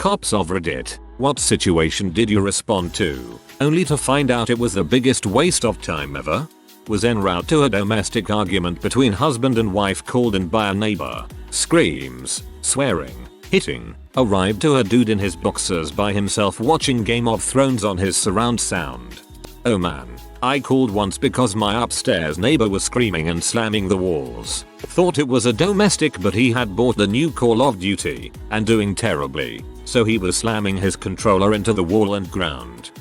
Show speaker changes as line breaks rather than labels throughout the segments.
Cops of Reddit, what situation did you respond to, only to find out it was the biggest waste of time ever? Was en route to a domestic argument between husband and wife called in by a neighbor. Screams, swearing, hitting, arrived to a dude in his boxers by himself watching Game of Thrones on his surround sound. Oh man. I called once because my upstairs neighbor was screaming and slamming the walls. Thought it was a domestic, but he had bought the new Call of Duty and doing terribly, so he was slamming his controller into the wall and ground.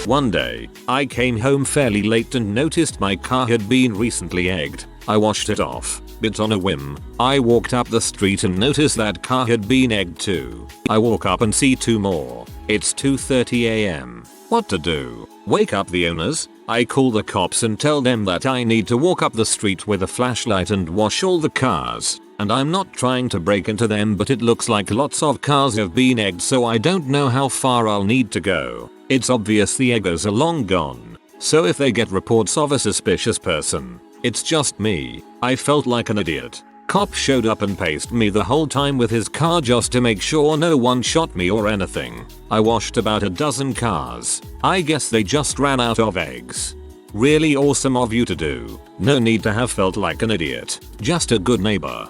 One day, I came home fairly late and noticed my car had been recently egged. I washed it off, but on a whim, I walked up the street and noticed that car had been egged too. I walk up and see two more. It's 2:30 AM. What to do? Wake up the owners? I call the cops and tell them that I need to walk up the street with a flashlight and wash all the cars. And I'm not trying to break into them, but it looks like lots of cars have been egged, so I don't know how far I'll need to go. It's obvious the eggers are long gone. So if they get reports of a suspicious person, it's just me. I felt like an idiot. Cop showed up and paced me the whole time with his car just to make sure no one shot me or anything. I washed about a dozen cars. I guess they just ran out of eggs. Really awesome of you to do. No need to have felt like an idiot. Just a good neighbor.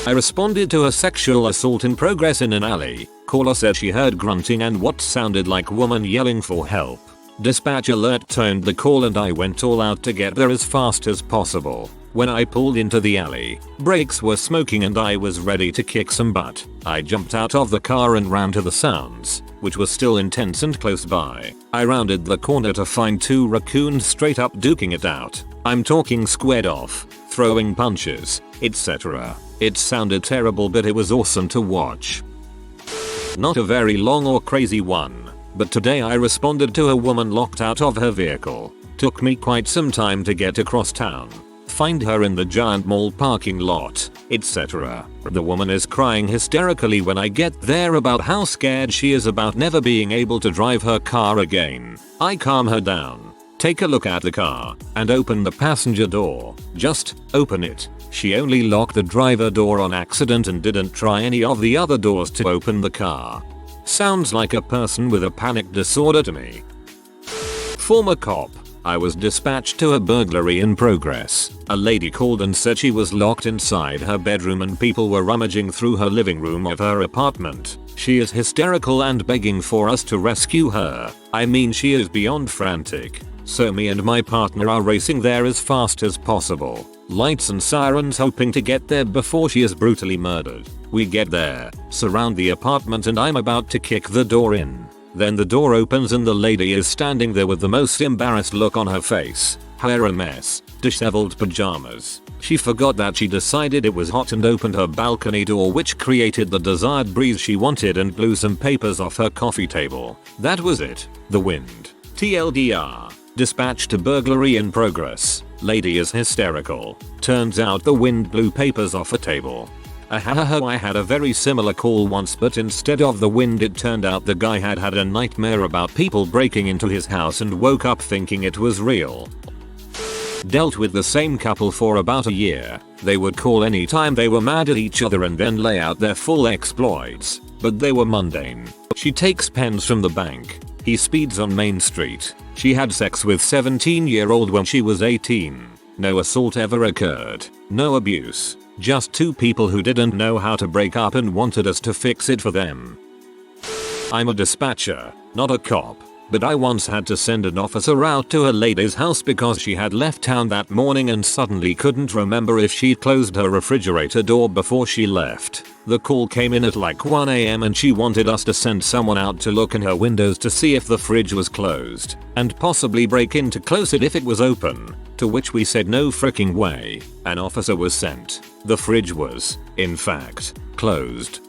I responded to a sexual assault in progress in an alley. Caller said she heard grunting and what sounded like woman yelling for help. Dispatch alert toned the call and I went all out to get there as fast as possible. When I pulled into the alley, brakes were smoking and I was ready to kick some butt. I jumped out of the car and ran to the sounds, which were still intense and close by. I rounded the corner to find two raccoons straight up duking it out. I'm talking squared off, throwing punches, etc. It sounded terrible, but it was awesome to watch. Not a very long or crazy one, but today I responded to a woman locked out of her vehicle. Took me quite some time to get across town. Find her in the giant mall parking lot, etc. The woman is crying hysterically when I get there about how scared she is about never being able to drive her car again. I calm her down, take a look at the car, and open the passenger door. Just open it. She only locked the driver door on accident and didn't try any of the other doors to open the car. Sounds like a person with a panic disorder to me. Former cop. I was dispatched to a burglary in progress. A lady called and said she was locked inside her bedroom and people were rummaging through her living room of her apartment. She is hysterical and begging for us to rescue her. I mean, she is beyond frantic. So me and my partner are racing there as fast as possible. Lights and sirens hoping to get there before she is brutally murdered. We get there, surround the apartment, and I'm about to kick the door in. Then the door opens and the lady is standing there with the most embarrassed look on her face. Hair a mess, disheveled pajamas. She forgot that she decided it was hot and opened her balcony door, which created the desired breeze she wanted, and blew some papers off her coffee table. That was it. The wind. TLDR. Dispatch to burglary in progress. Lady is hysterical. Turns out the wind blew papers off a table. I had a very similar call once, but instead of the wind it turned out the guy had had a nightmare about people breaking into his house and woke up thinking it was real. Dealt with the same couple for about a year. They would call anytime they were mad at each other and then lay out their full exploits, but they were mundane. She takes pens from the bank. He speeds on Main Street. She had sex with 17-year-old when she was 18. No assault ever occurred. No abuse. Just two people who didn't know how to break up and wanted us to fix it for them. I'm a dispatcher, not a cop, but I once had to send an officer out to a lady's house because she had left town that morning and suddenly couldn't remember if she'd closed her refrigerator door before she left. The call came in at like 1 AM and she wanted us to send someone out to look in her windows to see if the fridge was closed, and possibly break in to close it if it was open, to which we said no freaking way. An officer was sent. The fridge was, in fact, closed.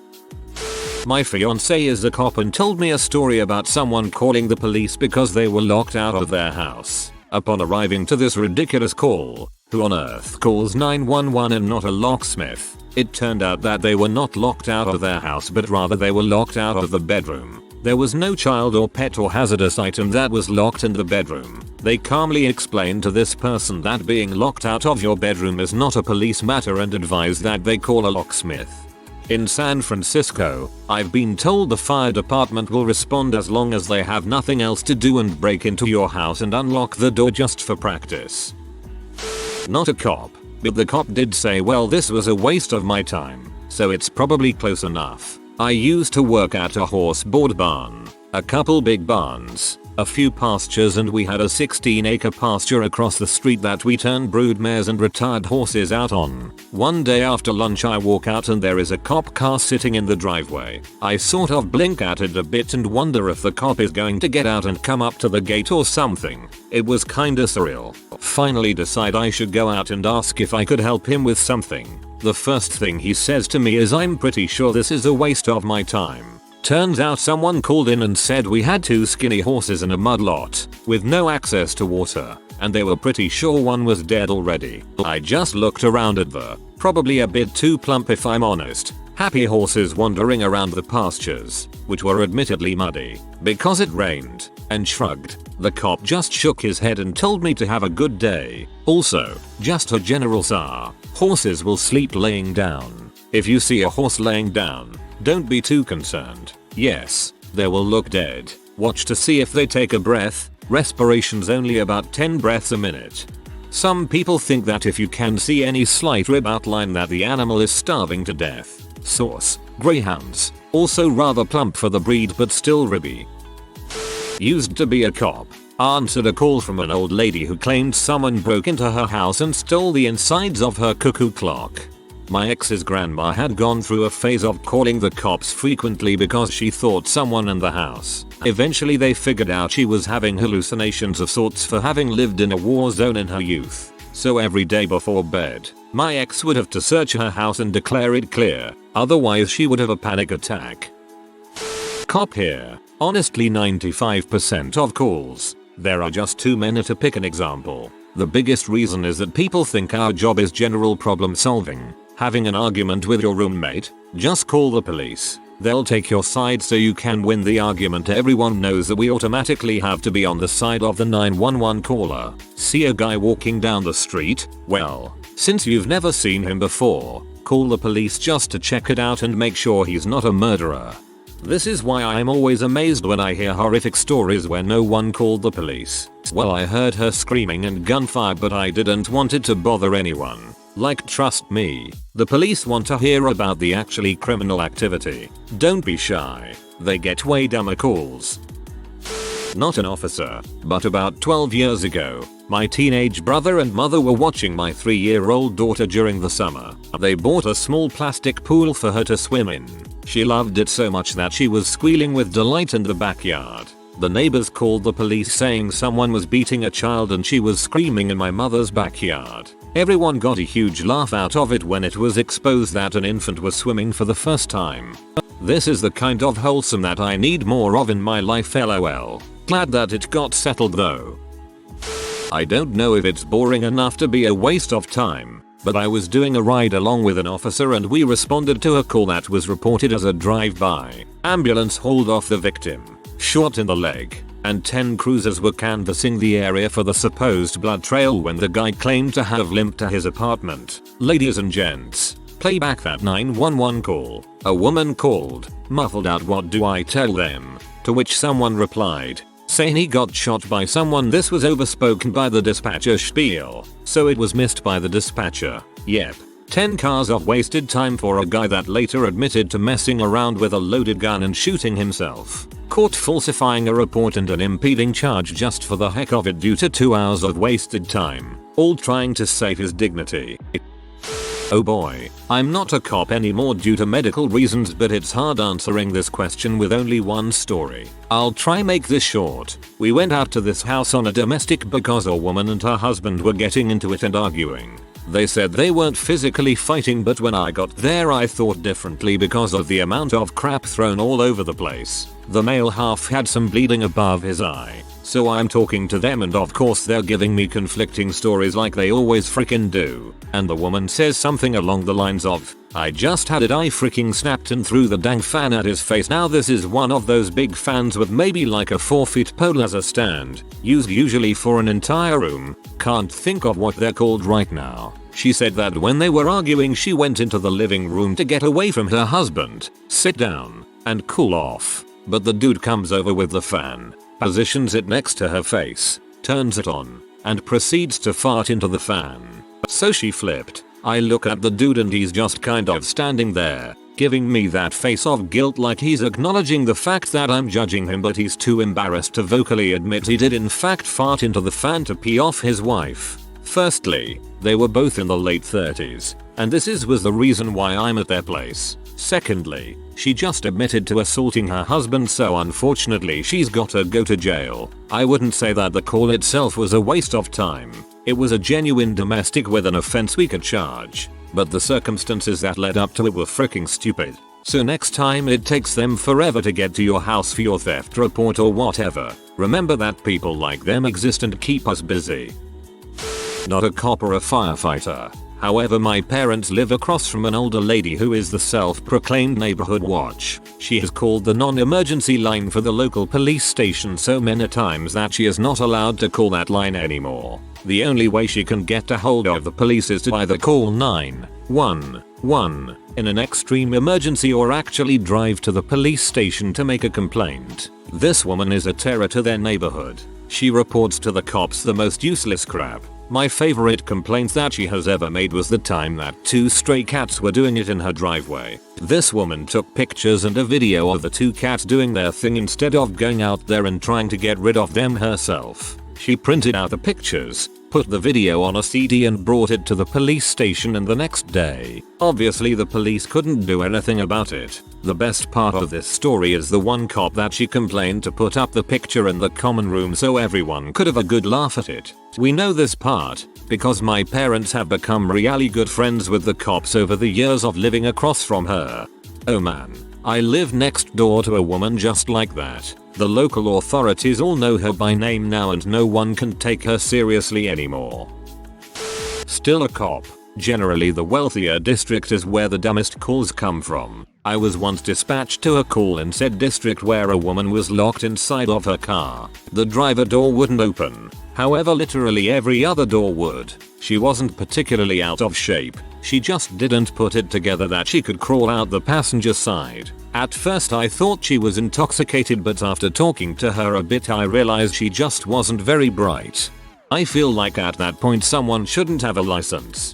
My fiance is a cop and told me a story about someone calling the police because they were locked out of their house. Upon arriving to this ridiculous call, who on earth calls 911 and not a locksmith? It turned out that they were not locked out of their house, but rather they were locked out of the bedroom. There was no child or pet or hazardous item that was locked in the bedroom. They calmly explained to this person that being locked out of your bedroom is not a police matter and advised that they call a locksmith. In San Francisco, I've been told the fire department will respond as long as they have nothing else to do and break into your house and unlock the door just for practice. Not a cop, but the cop did say, well, this was a waste of my time, so it's probably close enough. I used to work at a horse board barn, a couple big barns, a few pastures, and we had a 16-acre pasture across the street that we turned brood mares and retired horses out on. One day after lunch I walk out and there is a cop car sitting in the driveway. I sort of blink at it a bit and wonder if the cop is going to get out and come up to the gate or something. It was kinda surreal. Finally decide I should go out and ask if I could help him with something. The first thing he says to me is, I'm pretty sure this is a waste of my time. Turns out someone called in and said we had 2 skinny horses in a mud lot with no access to water, and they were pretty sure one was dead already. I just looked around at the, probably a bit too plump if I'm honest, happy horses wandering around the pastures, which were admittedly muddy because it rained, and shrugged. The cop just shook his head and told me to have a good day. Also, just a general SAR, horses will sleep laying down. If you see a horse laying down, don't be too concerned. Yes, they will look dead. Watch to see if they take a breath. Respiration's only about 10 breaths a minute. Some people think that if you can see any slight rib outline that the animal is starving to death. Source: greyhounds. Also rather plump for the breed but still ribby. Used to be a cop. Answered a call from an old lady who claimed someone broke into her house and stole the insides of her cuckoo clock. My ex's grandma had gone through a phase of calling the cops frequently because she thought someone in the house. Eventually they figured out she was having hallucinations of sorts for having lived in a war zone in her youth. So every day before bed, my ex would have to search her house and declare it clear, otherwise she would have a panic attack. Cop here. Honestly 95% of calls. There are just too many to pick an example. The biggest reason is that people think our job is general problem solving. Having an argument with your roommate? Just call the police. They'll take your side so you can win the argument. Everyone knows that we automatically have to be on the side of the 911 caller. See a guy walking down the street? Well, since you've never seen him before, call the police just to check it out and make sure he's not a murderer. This is why I'm always amazed when I hear horrific stories where no one called the police. Well, I heard her screaming and gunfire but I didn't want it to bother anyone. Like, trust me, the police want to hear about the actually criminal activity. Don't be shy. They get way dumber calls. Not an officer, but about 12 years ago, my teenage brother and mother were watching my 3-year-old daughter during the summer. They bought a small plastic pool for her to swim in. She loved it so much that she was squealing with delight in the backyard. The neighbors called the police saying someone was beating a child and she was screaming in my mother's backyard. Everyone got a huge laugh out of it when it was exposed that an infant was swimming for the first time. This is the kind of wholesome that I need more of in my life, lol. Glad that it got settled though. I don't know if it's boring enough to be a waste of time, but I was doing a ride along with an officer and we responded to a call that was reported as a drive-by. Ambulance hauled off the victim, shot in the leg, and 10 cruisers were canvassing the area for the supposed blood trail when the guy claimed to have limped to his apartment. Ladies and gents, play back that 911 call. A woman called, muffled out, "What do I tell them?" To which someone replied, saying he got shot by someone. This was overspoken by the dispatcher spiel, so it was missed by the dispatcher. Yep. 10 cars of wasted time for a guy that later admitted to messing around with a loaded gun and shooting himself. Caught falsifying a report and an impeding charge just for the heck of it due to 2 hours of wasted time, all trying to save his dignity. Oh boy, I'm not a cop anymore due to medical reasons, but it's hard answering this question with only one story. I'll try make this short. We went out to this house on a domestic because a woman and her husband were getting into it and arguing. They said they weren't physically fighting, but when I got there I thought differently because of the amount of crap thrown all over the place. The male half had some bleeding above his eye. So I'm talking to them and of course they're giving me conflicting stories like they always frickin' do. And the woman says something along the lines of, I just had it, I freaking snapped and threw the dang fan at his face. Now this is one of those big fans with maybe like a 4-foot pole as a stand, used usually for an entire room. Can't think of what they're called right now. She said that when they were arguing she went into the living room to get away from her husband, sit down, and cool off. But the dude comes over with the fan, positions it next to her face, turns it on, and proceeds to fart into the fan. So she flipped. I look at the dude and he's just kind of standing there, giving me that face of guilt like he's acknowledging the fact that I'm judging him, but he's too embarrassed to vocally admit he did in fact fart into the fan to pee off his wife. Firstly, they were both in the late 30s, and this was the reason why I'm at their place. Secondly, she just admitted to assaulting her husband, so unfortunately she's gotta go to jail. I wouldn't say that the call itself was a waste of time. It was a genuine domestic with an offense we could charge, but the circumstances that led up to it were freaking stupid. So next time it takes them forever to get to your house for your theft report or whatever, remember that people like them exist and keep us busy. Not a cop or a firefighter. However, my parents live across from an older lady who is the self-proclaimed neighborhood watch. She has called the non-emergency line for the local police station so many times that she is not allowed to call that line anymore. The only way she can get a hold of the police is to either call 911 in an extreme emergency or actually drive to the police station to make a complaint. This woman is a terror to their neighborhood. She reports to the cops the most useless crap. My favorite complaint that she has ever made was the time that 2 stray cats were doing it in her driveway. This woman took pictures and a video of the 2 cats doing their thing instead of going out there and trying to get rid of them herself. She printed out the pictures, put the video on a CD and brought it to the police station, and the next day, obviously the police couldn't do anything about it. The best part of this story is the one cop that she complained to put up the picture in the common room so everyone could have a good laugh at it. We know this part because my parents have become really good friends with the cops over the years of living across from her. Oh man, I live next door to a woman just like that. The local authorities all know her by name now and no one can take her seriously anymore. Still a cop. Generally the wealthier district is where the dumbest calls come from. I was once dispatched to a call in said district where a woman was locked inside of her car. The driver door wouldn't open. However, literally every other door would. She wasn't particularly out of shape. She just didn't put it together that she could crawl out the passenger side. At first I thought she was intoxicated, but after talking to her a bit I realized she just wasn't very bright. I feel like at that point someone shouldn't have a license.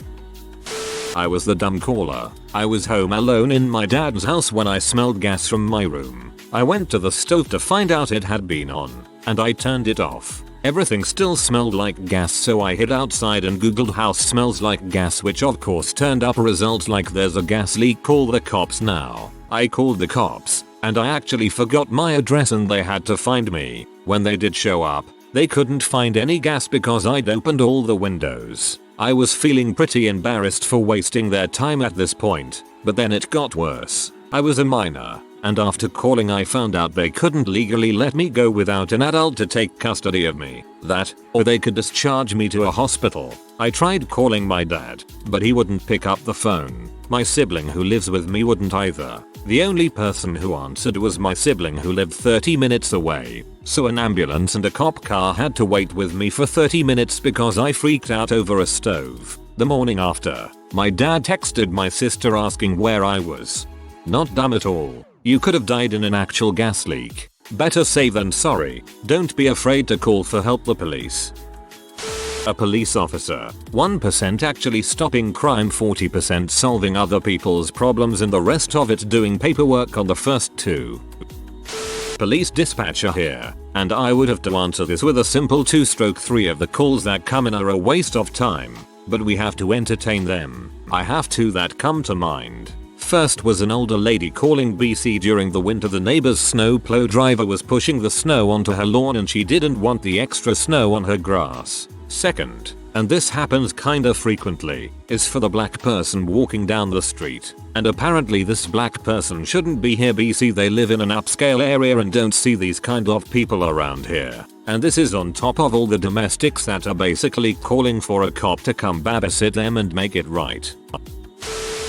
I was the dumb caller. I was home alone in my dad's house when I smelled gas from my room. I went to the stove to find out it had been on, and I turned it off. Everything still smelled like gas, so I hid outside and googled house smells like gas, which of course turned up a result like there's a gas leak, call the cops now. I called the cops, and I actually forgot my address and they had to find me. When they did show up, they couldn't find any gas because I'd opened all the windows. I was feeling pretty embarrassed for wasting their time at this point, but then it got worse. I was a minor, and after calling I found out they couldn't legally let me go without an adult to take custody of me. That, or they could discharge me to a hospital. I tried calling my dad, but he wouldn't pick up the phone. My sibling who lives with me wouldn't either. The only person who answered was my sibling who lived 30 minutes away. So an ambulance and a cop car had to wait with me for 30 minutes because I freaked out over a stove. The morning after, my dad texted my sister asking where I was. Not dumb at all. You could have died in an actual gas leak. Better safe than sorry. Don't be afraid to call for help, the police. A police officer, 1% actually stopping crime, 40% solving other people's problems, and the rest of it doing paperwork on the first 2. Police dispatcher here, and I would have to answer this with a simple 2/3 of the calls that come in are a waste of time, but we have to entertain them. I have 2 that come to mind. First was an older lady calling BC during the winter. The neighbor's snowplow driver was pushing the snow onto her lawn and she didn't want the extra snow on her grass. Second, and this happens kinda frequently, is for the black person walking down the street. And apparently this black person shouldn't be here. BC, they live in an upscale area and don't see these kind of people around here. And this is on top of all the domestics that are basically calling for a cop to come babysit them and make it right.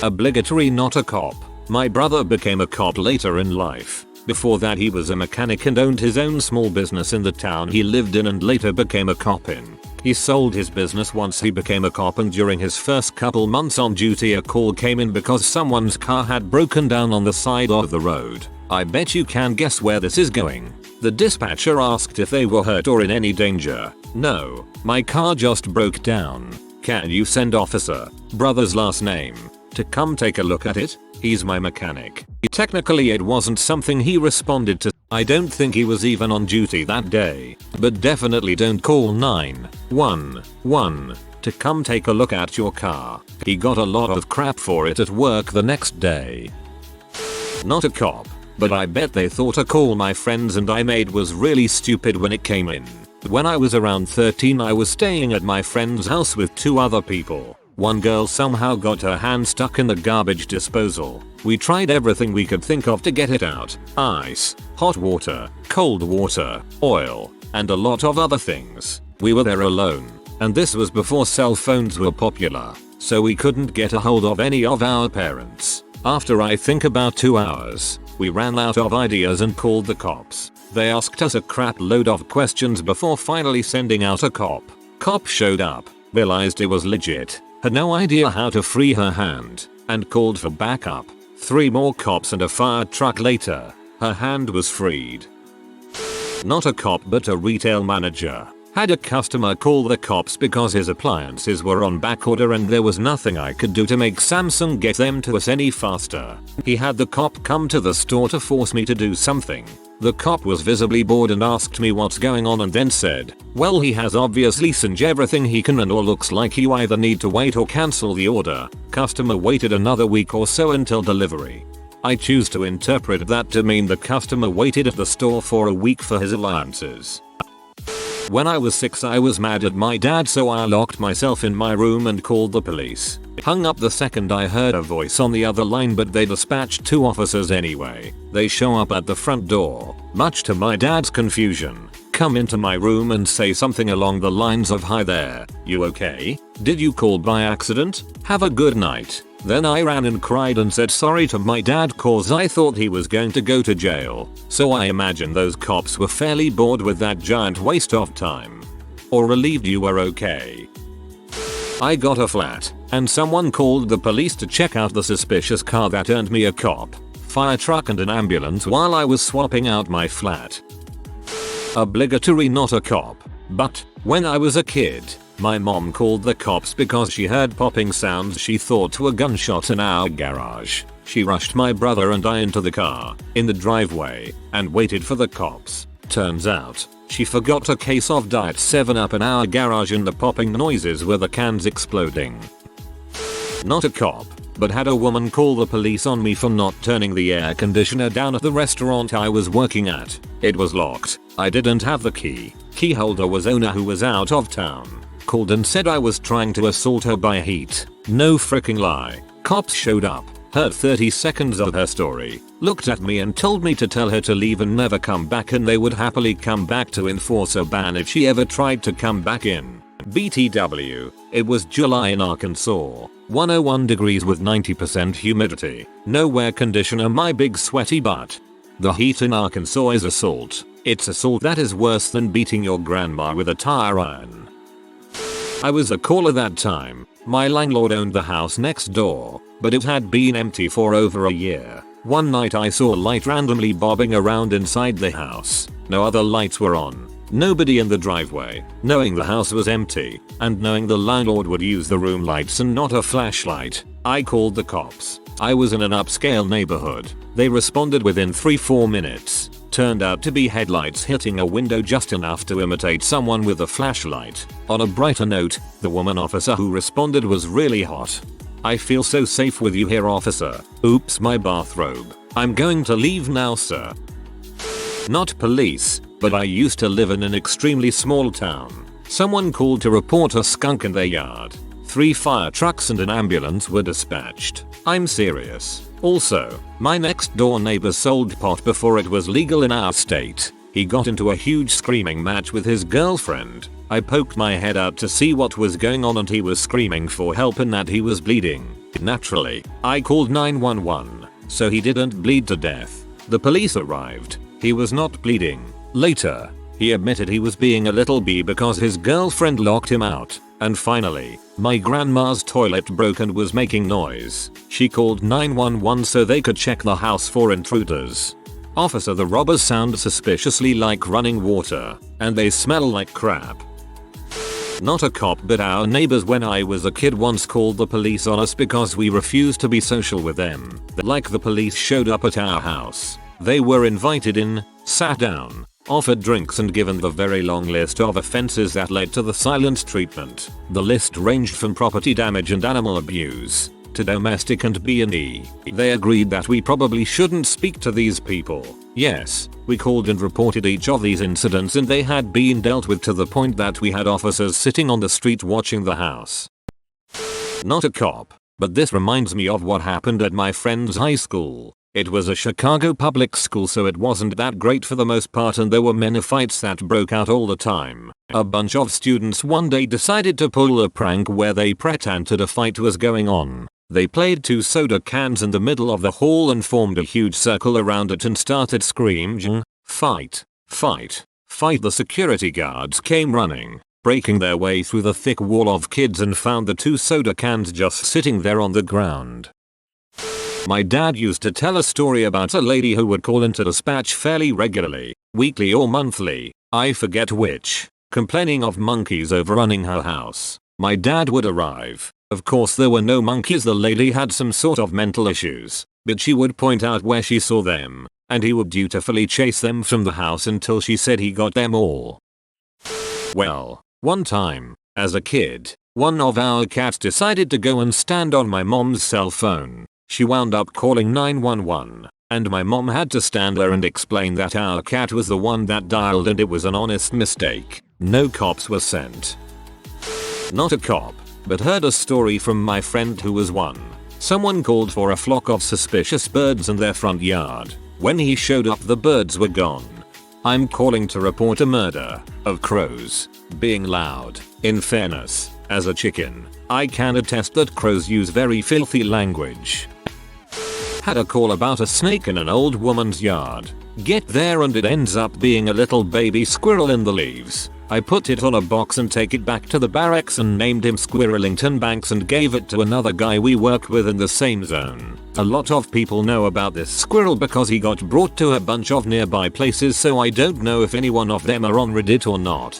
Obligatory not a cop. My brother became a cop later in life. Before that he was a mechanic and owned his own small business in the town he lived in and later became a cop in. He sold his business once he became a cop, and during his first couple months on duty a call came in because someone's car had broken down on the side of the road. I bet you can guess where this is going. The dispatcher asked if they were hurt or in any danger. No, my car just broke down. Can you send officer, brother's last name, to come take a look at it? He's my mechanic. Technically it wasn't something he responded to. I don't think he was even on duty that day. But definitely don't call 911 to come take a look at your car. He got a lot of crap for it at work the next day. Not a cop, but I bet they thought a call my friends and I made was really stupid when it came in. When I was around 13 I was staying at my friend's house with 2 other people. One girl somehow got her hand stuck in the garbage disposal. We tried everything we could think of to get it out. Ice, hot water, cold water, oil, and a lot of other things. We were there alone, and this was before cell phones were popular, so we couldn't get a hold of any of our parents. After I think about 2 hours, we ran out of ideas and called the cops. They asked us a crap load of questions before finally sending out a cop. Cop showed up, realized it was legit, had no idea how to free her hand, and called for backup. 3 more cops and a fire truck later, her hand was freed. Not a cop but a retail manager. Had a customer call the cops because his appliances were on backorder and there was nothing I could do to make Samsung get them to us any faster. He had the cop come to the store to force me to do something. The cop was visibly bored and asked me what's going on and then said, well, he has obviously singed everything he can and all looks like you either need to wait or cancel the order. Customer waited another week or so until delivery. I choose to interpret that to mean the customer waited at the store for a week for his appliances. When I was 6 I was mad at my dad, so I locked myself in my room and called the police. Hung up the second I heard a voice on the other line, but they dispatched 2 officers anyway. They show up at the front door, much to my dad's confusion, come into my room and say something along the lines of, hi there, you okay? Did you call by accident? Have a good night. Then I ran and cried and said sorry to my dad cause I thought he was going to go to jail. So I imagine those cops were fairly bored with that giant waste of time. Or relieved you were okay. I got a flat, and someone called the police to check out the suspicious car that earned me a cop, fire truck and an ambulance while I was swapping out my flat. Obligatory not a cop, but when I was a kid, my mom called the cops because she heard popping sounds she thought were gunshots in our garage. She rushed my brother and I into the car, in the driveway, and waited for the cops. Turns out, she forgot a case of Diet 7-Up in our garage and the popping noises were the cans exploding. Not a cop, but had a woman call the police on me for not turning the air conditioner down at the restaurant I was working at. It was locked. I didn't have the key. Key holder was owner who was out of town. Called and said I was trying to assault her by heat. No freaking lie. Cops showed up, heard 30 seconds of her story, looked at me and told me to tell her to leave and never come back, and they would happily come back to enforce a ban if she ever tried to come back in. BTW, it was July in Arkansas, 101 degrees with 90% humidity, no air conditioner, my big sweaty butt. The heat in Arkansas is assault. It's assault that is worse than beating your grandma with a tire iron. I was a caller that time. My landlord owned the house next door, but it had been empty for over a year. One night I saw a light randomly bobbing around inside the house. No other lights were on. Nobody in the driveway. Knowing the house was empty, and knowing the landlord would use the room lights and not a flashlight, I called the cops. I was in an upscale neighborhood. They responded within 3-4 minutes. Turned out to be headlights hitting a window just enough to imitate someone with a flashlight. On a brighter note, the woman officer who responded was really hot. I feel so safe with you here, officer. Oops, my bathrobe. I'm going to leave now, sir. Not police, but I used to live in an extremely small town. Someone called to report a skunk in their yard. 3 fire trucks and an ambulance were dispatched. I'm serious. Also, my next door neighbor sold pot before it was legal in our state. He got into a huge screaming match with his girlfriend. I poked my head out to see what was going on and he was screaming for help and that he was bleeding. Naturally, I called 911, so he didn't bleed to death. The police arrived. He was not bleeding. Later, he admitted he was being a little bee because his girlfriend locked him out. And finally, my grandma's toilet broke and was making noise. She called 911 so they could check the house for intruders. Officer, the robbers sound suspiciously like running water, and they smell like crap. Not a cop, but our neighbors when I was a kid once called the police on us because we refused to be social with them. Like the police showed up at our house. They were invited in, sat down, offered drinks and given the very long list of offenses that led to the silent treatment. The list ranged from property damage and animal abuse to domestic and B&E. They agreed that we probably shouldn't speak to these people. Yes, we called and reported each of these incidents and they had been dealt with to the point that we had officers sitting on the street watching the house. Not a cop, but this reminds me of what happened at my friend's high school. It was a Chicago public school, so it wasn't that great for the most part, and there were many fights that broke out all the time. A bunch of students one day decided to pull a prank where they pretended a fight was going on. They played 2 soda cans in the middle of the hall and formed a huge circle around it and started screaming, "Fight! Fight! Fight!" The security guards came running, breaking their way through the thick wall of kids and found the 2 soda cans just sitting there on the ground. My dad used to tell a story about a lady who would call into dispatch fairly regularly, weekly or monthly, I forget which, complaining of monkeys overrunning her house. My dad would arrive. Of course there were no monkeys, the lady had some sort of mental issues, but she would point out where she saw them, and he would dutifully chase them from the house until she said he got them all. Well, one time, as a kid, one of our cats decided to go and stand on my mom's cell phone. She wound up calling 911, and my mom had to stand there and explain that our cat was the one that dialed and it was an honest mistake. No cops were sent. Not a cop, but heard a story from my friend who was one. Someone called for a flock of suspicious birds in their front yard. When he showed up, the birds were gone. I'm calling to report a murder of crows being loud. In fairness, as a chicken, I can attest that crows use very filthy language. Had a call about a snake in an old woman's yard. Get there and it ends up being a little baby squirrel in the leaves. I put it on a box and take it back to the barracks and named him Squirrelington Banks and gave it to another guy we worked with in the same zone. A lot of people know about this squirrel because he got brought to a bunch of nearby places, so I don't know if any one of them are on Reddit or not.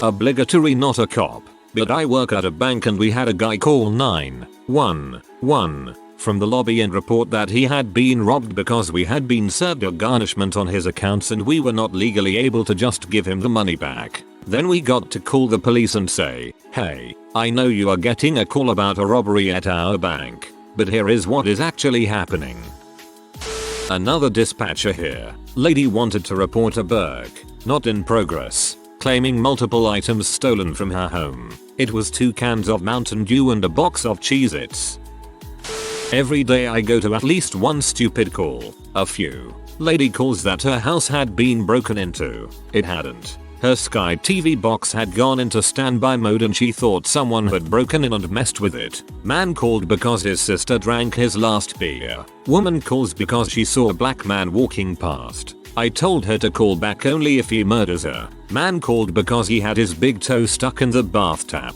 Obligatory, not a cop, but I work at a bank and we had a guy call 911 from the lobby and report that he had been robbed because we had been served a garnishment on his accounts and we were not legally able to just give him the money back. Then we got to call the police and say, "Hey, I know you are getting a call about a robbery at our bank, but here is what is actually happening." Another dispatcher here. Lady wanted to report a burg, not in progress, claiming multiple items stolen from her home. It was 2 cans of Mountain Dew and a box of Cheez-Its. Every day I go to at least one stupid call. A few. Lady calls that her house had been broken into. It hadn't. Her Sky TV box had gone into standby mode and she thought someone had broken in and messed with it. Man called because his sister drank his last beer. Woman calls because she saw a black man walking past. I told her to call back only if he murders her. Man called because he had his big toe stuck in the bath tap.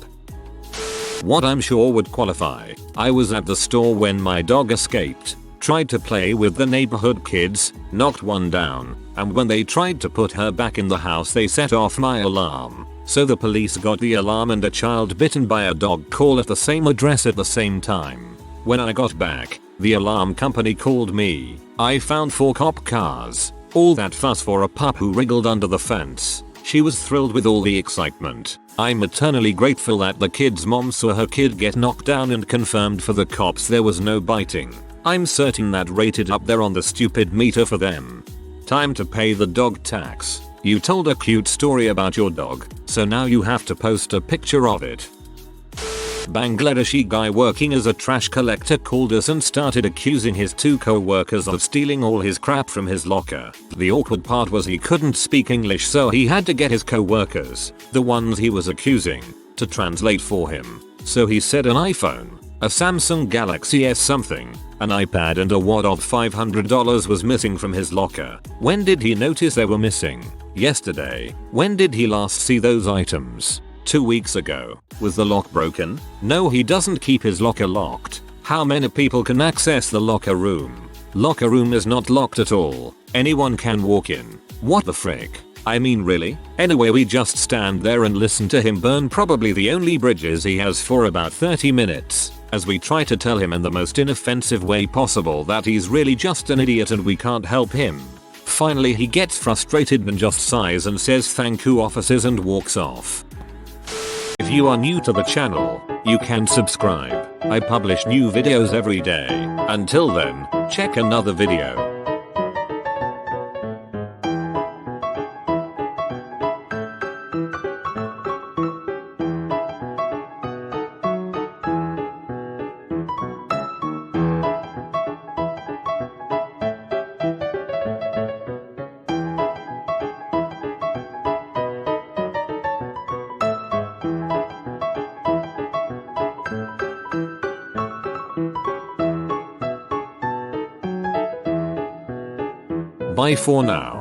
What I'm sure would qualify. I was at the store when my dog escaped, tried to play with the neighborhood kids, knocked one down, and when they tried to put her back in the house they set off my alarm. So the police got the alarm and a child bitten by a dog call at the same address at the same time. When I got back, the alarm company called me. I found 4 cop cars. All that fuss for a pup who wriggled under the fence. She was thrilled with all the excitement. I'm eternally grateful that the kid's mom saw her kid get knocked down and confirmed for the cops there was no biting. I'm certain that rated up there on the stupid meter for them. Time to pay the dog tax. You told a cute story about your dog, so now you have to post a picture of it. Bangladeshi guy working as a trash collector called us and started accusing his 2 co-workers of stealing all his crap from his locker. The awkward part was he couldn't speak English, so he had to get his co-workers, the ones he was accusing, to translate for him. So he said an iPhone, A Samsung Galaxy S something, an iPad and a wad of $500 was missing from his locker. When did he notice they were missing? Yesterday. When did he last see those items? 2 weeks ago. Was the lock broken? No, he doesn't keep his locker locked. How many people can access the locker room? Locker room is not locked at all. Anyone can walk in. What the frick? I mean, really? Anyway, we just stand there and listen to him burn probably the only bridges he has for about 30 minutes. As we try to tell him in the most inoffensive way possible that he's really just an idiot and we can't help him. Finally he gets frustrated and just sighs and says thank you officers and walks off. If you are new to the channel, you can subscribe. I publish new videos every day. Until then, check another video. Bye for now.